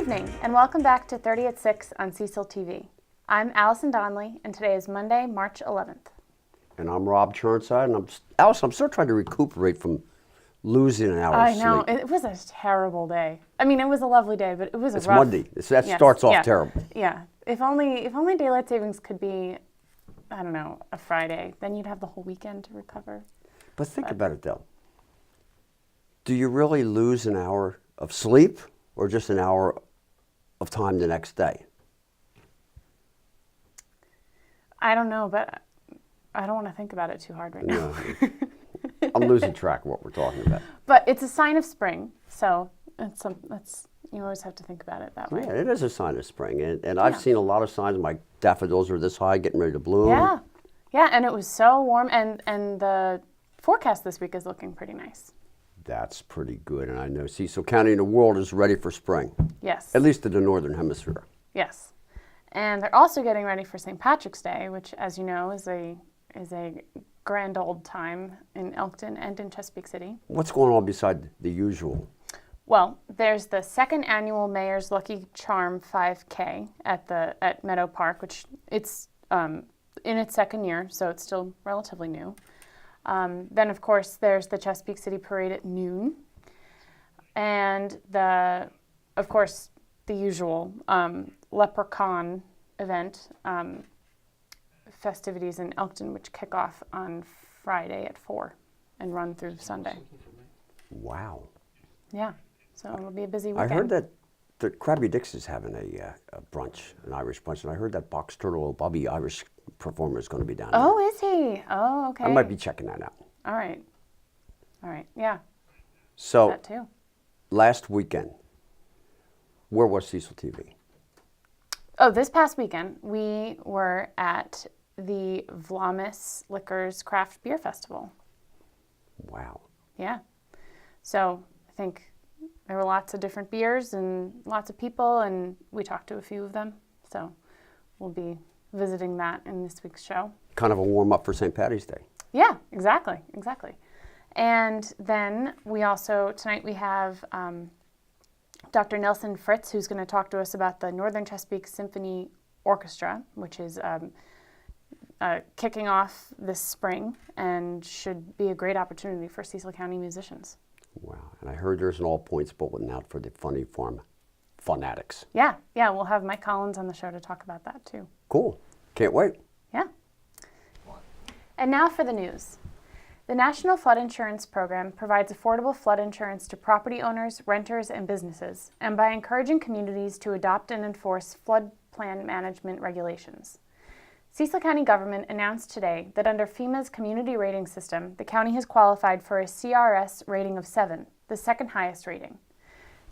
evening, and welcome back to 30 at 6 on Cecil TV. I'm Alison Donnelly, and today is Monday, March 11th. And I'm Rob Churnside, and Alison, I'm still trying to recuperate from losing an hour of sleep. I know, it was a terrible day. I mean, it was a lovely day, but it was It's rough. Monday, so that starts off terrible. Yeah, if only daylight savings could be, I don't know, a Friday, then you'd have the whole weekend to recover. But think about it, though. Do you really lose an hour of sleep, or just an hour of time the next day? I don't know, but I don't want to think about it too hard right now. No. I'm losing track of what we're talking about. But it's a sign of spring, so you always have to think about it that way. Yeah, it is a sign of spring, and I've seen a lot of signs. My daffodils are this high, getting ready to bloom. Yeah, and it was so warm, and the forecast this week is looking pretty nice. That's pretty good, and I know Cecil County and the world is ready for spring. Yes. At least in the Northern Hemisphere. Yes. And they're also getting ready for St. Patrick's Day, which, as you know, is a grand old time in Elkton and in Chesapeake City. What's going on beside the usual? Well, there's the second annual Mayor's Lucky Charm 5K at Meadow Park, which it's in its second year, so it's still relatively new. Then, of course, there's the Chesapeake City Parade at noon. And, of course, the usual Leprechaun event, festivities in Elkton, which kick off on Friday at 4 and run through Sunday. Wow. Yeah, so it'll be a busy weekend. I heard that the Krabby Dix is having a brunch, an Irish brunch, and I heard that Box Turtle Bobby Irish performer is going to be down there. Oh, is he? Oh, okay. I might be checking that out. All right, yeah. So, that too. Last weekend, where was Cecil TV? Oh, this past weekend, we were at the Vlamis Liquors Craft Beer Festival. Wow. Yeah. So I think there were lots of different beers and lots of people, and we talked to a few of them. So we'll be visiting that in this week's show. Kind of a warm-up for St. Patty's Day. Yeah, exactly. And then we also, tonight we have Dr. Nelson Fritts, who's going to talk to us about the Northern Chesapeake Symphony Orchestra, which is kicking off this spring and should be a great opportunity for Cecil County musicians. Wow, and I heard there's an all-points bulletin out for the Funny Farm fanatics. Yeah, we'll have Mike Collins on the show to talk about that too. Cool, can't wait. Yeah. And now for the news. The National Flood Insurance Program provides affordable flood insurance to property owners, renters, and businesses, and by encouraging communities to adopt and enforce flood plan management regulations. Cecil County government announced today that under FEMA's community rating system, the county has qualified for a CRS rating of 7, the second highest rating.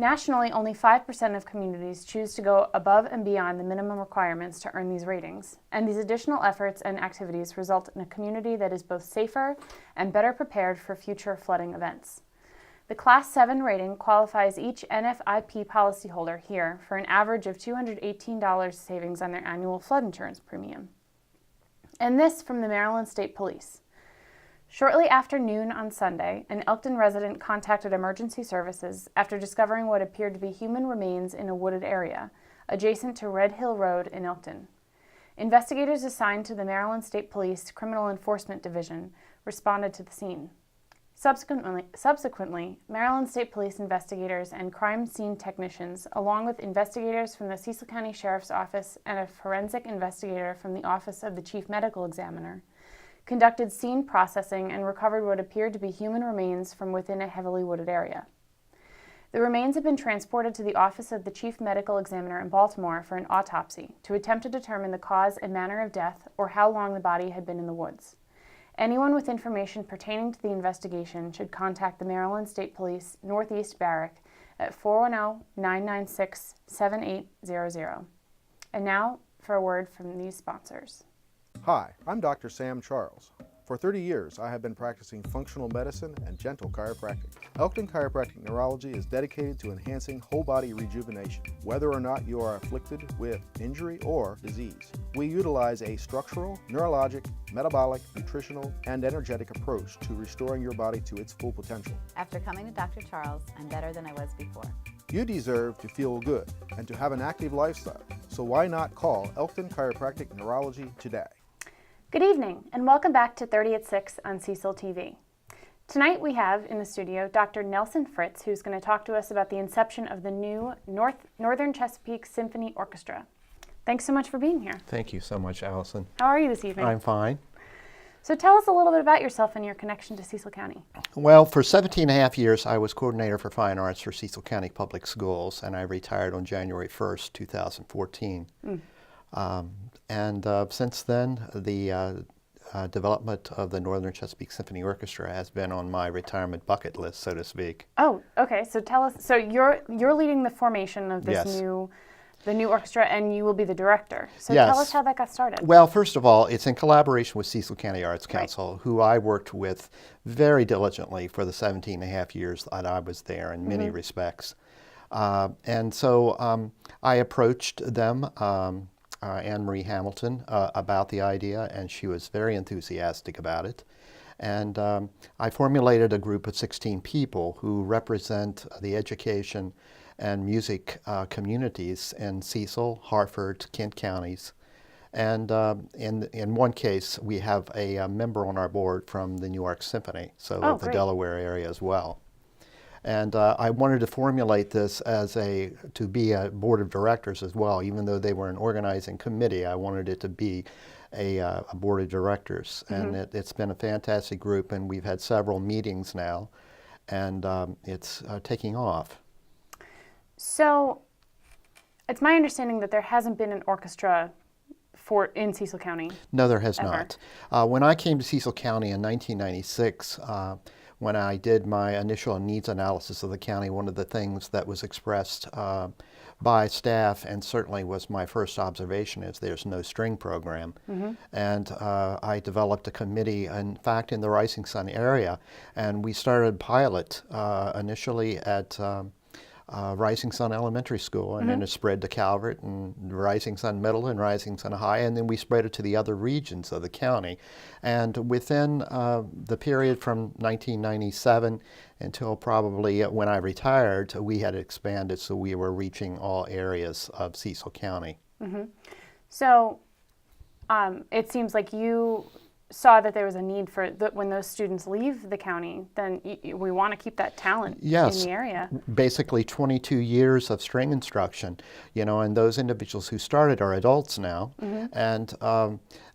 Nationally, only 5% of communities choose to go above and beyond the minimum requirements to earn these ratings, and these additional efforts and activities result in a community that is both safer and better prepared for future flooding events. The Class 7 rating qualifies each NFIP policyholder here for an average of $218 savings on their annual flood insurance premium. And this from the Maryland State Police. Shortly after noon on Sunday, an Elkton resident contacted emergency services after discovering what appeared to be human remains in a wooded area adjacent to Red Hill Road in Elkton. Investigators assigned to the Maryland State Police Criminal Enforcement Division responded to the scene. Subsequently, Maryland State Police investigators and crime scene technicians, along with investigators from the Cecil County Sheriff's Office and a forensic investigator from the Office of the Chief Medical Examiner, conducted scene processing and recovered what appeared to be human remains from within a heavily wooded area. The remains have been transported to the Office of the Chief Medical Examiner in Baltimore for an autopsy to attempt to determine the cause and manner of death or how long the body had been in the woods. Anyone with information pertaining to the investigation should contact the Maryland State Police Northeast Barrack at 410-996-7800. And now for a word from these sponsors. Hi, I'm Dr. Sam Charles. For 30 years, I have been practicing functional medicine and gentle chiropractic. Elkton Chiropractic Neurology is dedicated to enhancing whole body rejuvenation, whether or not you are afflicted with injury or disease. We utilize a structural, neurologic, metabolic, nutritional, and energetic approach to restoring your body to its full potential. After coming to Dr. Charles, I'm better than I was before. You deserve to feel good and to have an active lifestyle, so why not call Elkton Chiropractic Neurology today? Good evening, and welcome back to 30 at 6 on Cecil TV. Tonight we have in the studio Dr. Nelson Fritts, who's going to talk to us about the inception of the new Northern Chesapeake Symphony Orchestra. Thanks so much for being here. Thank you so much, Alison. How are you this evening? I'm fine. So tell us a little bit about yourself and your connection to Cecil County. Well, for 17 and a half years, I was coordinator for fine arts for Cecil County Public Schools, and I retired on January 1st, 2014. Since then, the development of the Northern Chesapeake Symphony Orchestra has been on my retirement bucket list, so to speak. Oh, okay. So tell us. So you're leading the formation of this Yes. the new orchestra, and you will be the director. So Yes. tell us how that got started. Well, first of all, it's in collaboration with Cecil County Arts Council, who I worked with very diligently for the 17 and a half years that I was there in many respects. So I approached them, Anne Marie Hamilton, about the idea, and she was very enthusiastic about it. And I formulated a group of 16 people who represent the education and music communities in Cecil, Harford, Kent counties. And in one case, we have a member on our board from the New York Symphony, so the great. Delaware area as well. And I wanted to formulate this to be a board of directors as well. Even though they were an organizing committee, I wanted it to be a board of directors. And it's been a fantastic group, and we've had several meetings now, and it's taking off. So it's my understanding that there hasn't been an orchestra in Cecil County. No, there has ever. not. When I came to Cecil County in 1996, when I did my initial needs analysis of the county, one of the things that was expressed by staff, and certainly was my first observation, is there's no string program. And I developed a committee, in fact, in the Rising Sun area, and we started pilot initially at Rising Sun Elementary School, and then it spread to Calvert and Rising Sun Middle and Rising Sun High, and then we spread it to the other regions of the county. And within the period from 1997 until probably when I retired, we had expanded, so we were reaching all areas of Cecil County. So it seems like you saw that there was a need for when those students leave the county, then we want to keep that talent in the area. Basically 22 years of string instruction, and those individuals who started are adults now. And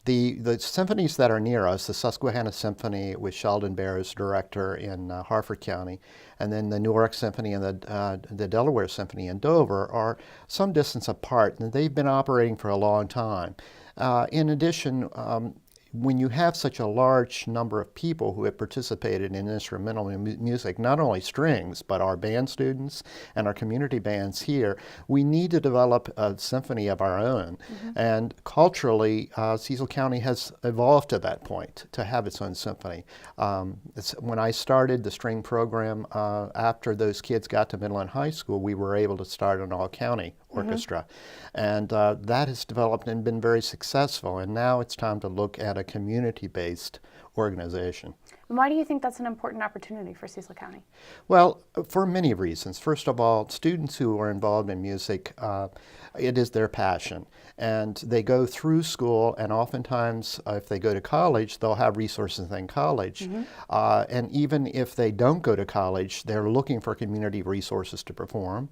the symphonies that are near us, the Susquehanna Symphony with Sheldon Bear as director in Harford County, and then the Newark Symphony and the Delaware Symphony in Dover, are some distance apart, and they've been operating for a long time. In addition, when you have such a large number of people who have participated in instrumental music, not only strings, but our band students and our community bands here, we need to develop a symphony of our own. And culturally, Cecil County has evolved to that point, to have its own symphony. When I started the string program, after those kids got to middle and high school, we were able to start an all-county orchestra. And that has developed and been very successful. And now it's time to look at a community-based organization. And why do you think that's an important opportunity for Cecil County? Well, for many reasons. First of all, students who are involved in music, it is their passion. And they go through school, and oftentimes, if they go to college, they'll have resources in college. And even if they don't go to college, they're looking for community resources to perform.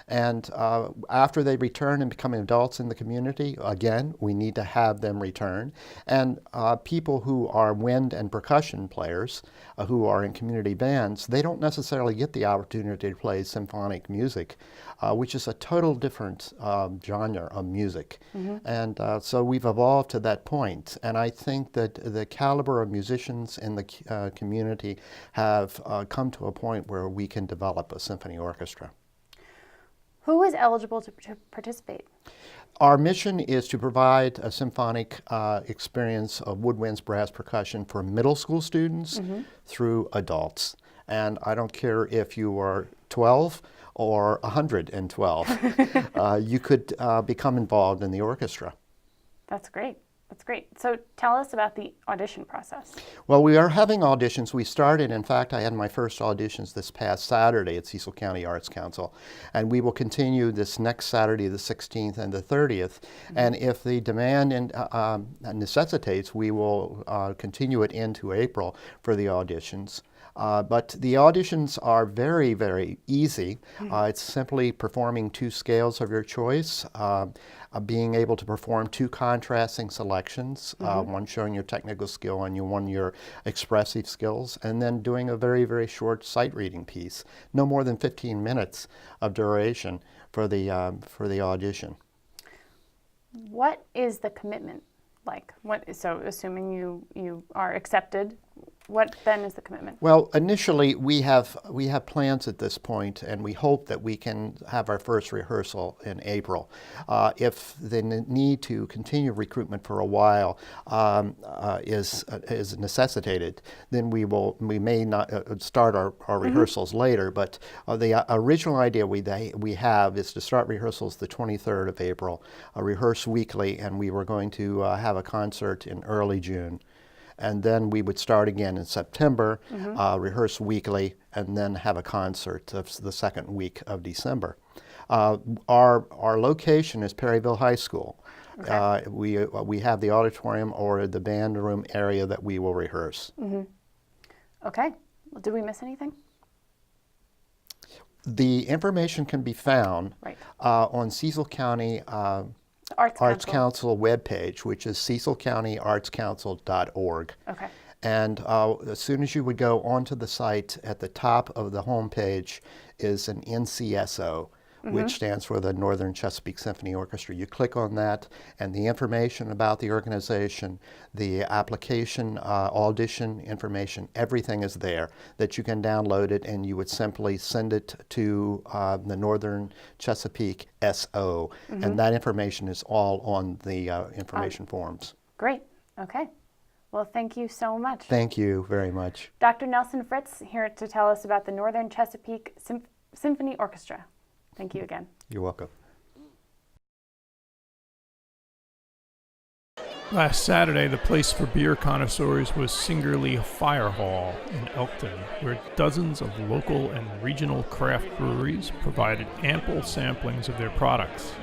And after they return and become adults in the community, again, we need to have them return. And people who are wind and percussion players, who are in community bands, they don't necessarily get the opportunity to play symphonic music, which is a total different genre of music. And so we've evolved to that point. And I think that the caliber of musicians in the community have come to a point where we can develop a symphony orchestra. Who is eligible to participate? Our mission is to provide a symphonic experience of woodwinds, brass, percussion for middle school students through adults. And I don't care if you are 12 or 112, you could become involved in the orchestra. That's great. That's great. So tell us about the audition process. Well, we are having auditions. We started, in fact, I had my first auditions this past Saturday at Cecil County Arts Council, and we will continue this next Saturday, the 16th and the 30th. And if the demand necessitates, we will continue it into April for the auditions. But the auditions are very, very easy. It's simply performing 2 scales of your choice, being able to perform 2 contrasting selections, one showing your technical skill and one your expressive skills, and then doing a very, very short sight reading piece, no more than 15 minutes of duration for the audition. What is the commitment like? So assuming you are accepted, what then is the commitment? Well, initially we have plans at this point, and we hope that we can have our first rehearsal in April. If the need to continue recruitment for a while is necessitated, then we may not start our rehearsals later. But the original idea we have is to start rehearsals the 23rd of April, rehearse weekly, and we were going to have a concert in early June. And then we would start again in September, rehearse weekly, and then have a concert the second week of December. Our location is Perryville High School. Okay. We have the auditorium or the band room area that we will rehearse. Okay. Well, did we miss anything? The information can be found on Cecil County Arts Council webpage, which is cecilcountyartscouncil.org. Okay. And as soon as you would go onto the site, at the top of the homepage is an NCSO, which stands for the Northern Chesapeake Symphony Orchestra. You click on that, and the information about the organization, the application, audition information, everything is there that you can download it, and you would simply send it to the Northern Chesapeake SO, and that information is all on the information forms. Great. Okay. Well, thank you so much. Thank you very much. Dr. Nelson Fritts here to tell us about the Northern Chesapeake Symphony Orchestra. Thank you again. You're welcome. Last Saturday, the place for beer connoisseurs was Singerly Fire Hall in Elkton, where dozens of local and regional craft breweries provided ample samplings of their products.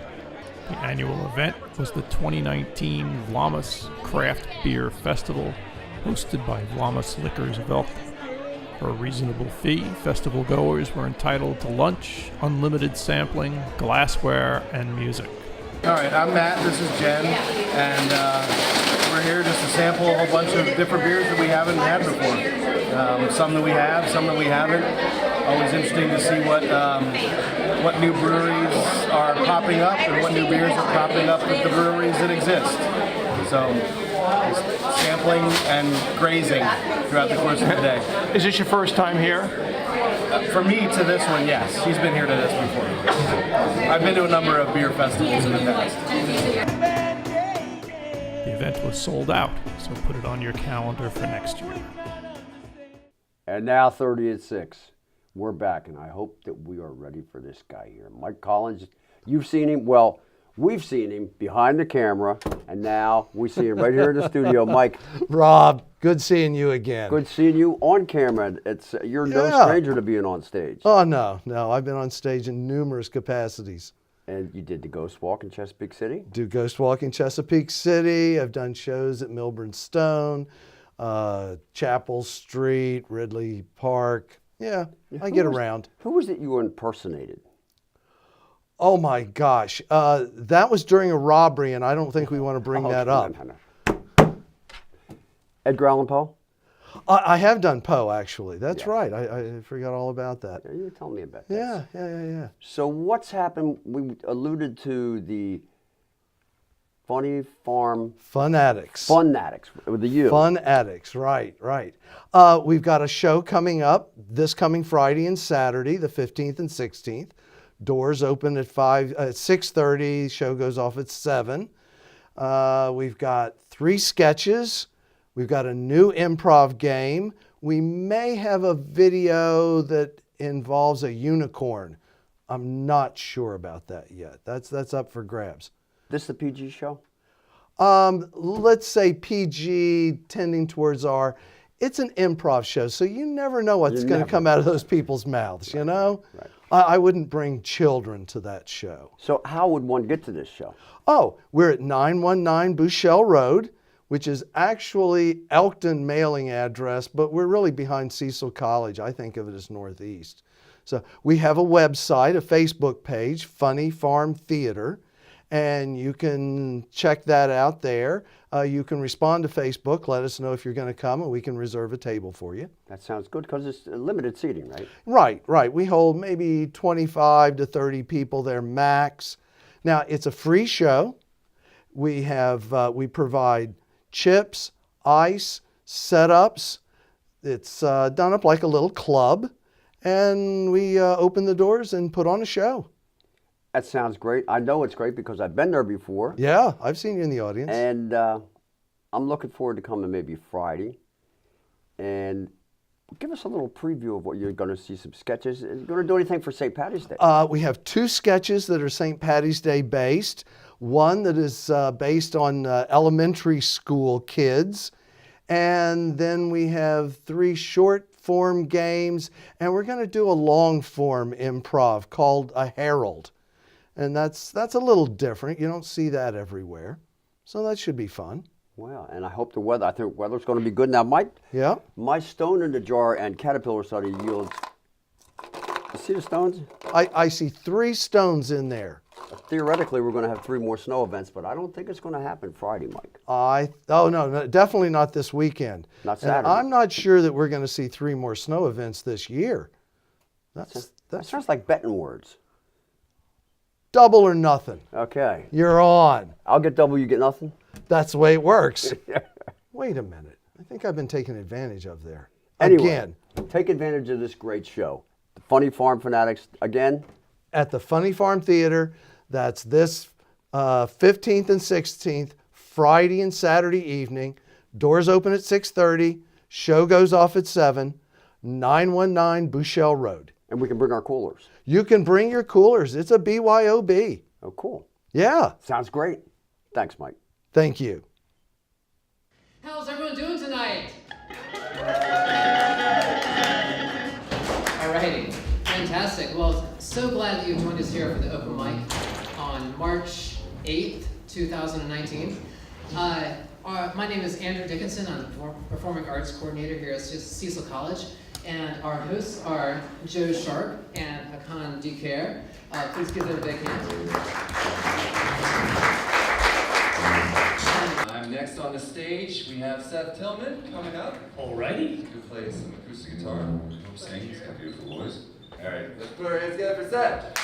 The annual event was the 2019 Vlamas Craft Beer Festival, hosted by Vlamas Liquors of Elkton. For a reasonable fee, festival goers were entitled to lunch, unlimited sampling, glassware, and music. All right, I'm Matt, this is Jen, and we're here just to sample a whole bunch of different beers that we haven't had before. Some that we have, some that we haven't. Always interesting to see what new breweries are popping up and what new beers are popping up at the breweries that exist. So, sampling and grazing throughout the course of the day. Is this your first time here? For me, to this one, yes. She's been here to this before. I've been to a number of beer festivals in the past. The event was sold out, so put it on your calendar for next year. And now 30 at 6. We're back, and I hope that we are ready for this guy here. Mike Collins, you've seen him. Well, we've seen him behind the camera, and now we see him right here in the studio. Mike. Rob, good seeing you again. Good seeing you on camera. You're no stranger to being on stage. Oh, no. I've been on stage in numerous capacities. And you did the Ghost Walk in Chesapeake City? Do Ghost Walk in Chesapeake City. I've done shows at Milburn Stone, Chapel Street, Ridley Park. Yeah, I get around. Who was it you impersonated? Oh my gosh, that was during a robbery, and I don't think we want to bring that up. No. Edgar Allan Poe? I have done Poe, actually. That's right. I forgot all about that. Yeah, you were telling me about that. Yeah. So what's happened? We alluded to the Funny Farm... Fun Addicts. Fun Addicts, with the U. Fun Addicts, right. We've got a show coming up this coming Friday and Saturday, the 15th and 16th. Doors open at 6:30. Show goes off at 7. We've got 3 sketches. We've got a new improv game. We may have a video that involves a unicorn. I'm not sure about that yet. That's up for grabs. This the PG show? Let's say PG tending towards R. It's an improv show, so you never know what's going to come out of those people's mouths, you know? Right. I wouldn't bring children to that show. So how would one get to this show? Oh, we're at 919 Bouchelle Road, which is actually Elkton mailing address, but we're really behind Cecil College. I think of it as northeast. So we have a website, a Facebook page, Funny Farm Theater, and you can check that out there. You can respond to Facebook, let us know if you're going to come, and we can reserve a table for you. That sounds good because it's limited seating, right? Right, right. We hold maybe 25 to 30 people there max. Now, it's a free show. We provide chips, ice, setups. It's done up like a little club, and we open the doors and put on a show. That sounds great. I know it's great because I've been there before. Yeah, I've seen you in the audience. And I'm looking forward to coming maybe Friday. And give us a little preview of what you're going to see, some sketches. Are you going to do anything for St. Patty's Day? We have 2 sketches that are St. Patty's Day based. One that is based on elementary school kids. And then we have 3 short form games. And we're going to do a long form improv called a Herald. And that's a little different. You don't see that everywhere. So that should be fun. Well, and I hope the weather, I think the weather's going to be good. Now, my stone in the jar and caterpillar study yields, you see the stones? I see 3 stones in there. Theoretically, we're going to have 3 more snow events, but I don't think it's going to happen Friday, Mike. No, definitely not this weekend. Not Saturday. And I'm not sure that we're going to see 3 more snow events this year. That sounds like betting words. Double or nothing. Okay. You're on. I'll get double, you get nothing? That's the way it works. Wait a minute. I think I've been taken advantage of there. Anyway, Again. Take advantage of this great show. The Funny Farm Fanatics, again. At the Funny Farm Theater. That's this 15th and 16th, Friday and Saturday evening. Doors open at 6:30. Show goes off at 7. 919 Bouchelle Road. And we can bring our coolers. You can bring your coolers. It's a BYOB. Oh, cool. Yeah. Sounds great. Thanks, Mike. Thank you. How's everyone doing tonight? Alrighty, fantastic. Well, so glad that you joined us here for the open mic on March 8th, 2019. My name is Andrew Dickinson. I'm the Performing Arts Coordinator here at Cecil College. And our hosts are Joe Sharp and Hakan Ducaire. Please give them a big hand. Next on the stage, we have Seth Tillman coming up. Alrighty. Who plays some acoustic guitar. Who sings. He's got a beautiful voice. All right, let's put our hands together for Seth.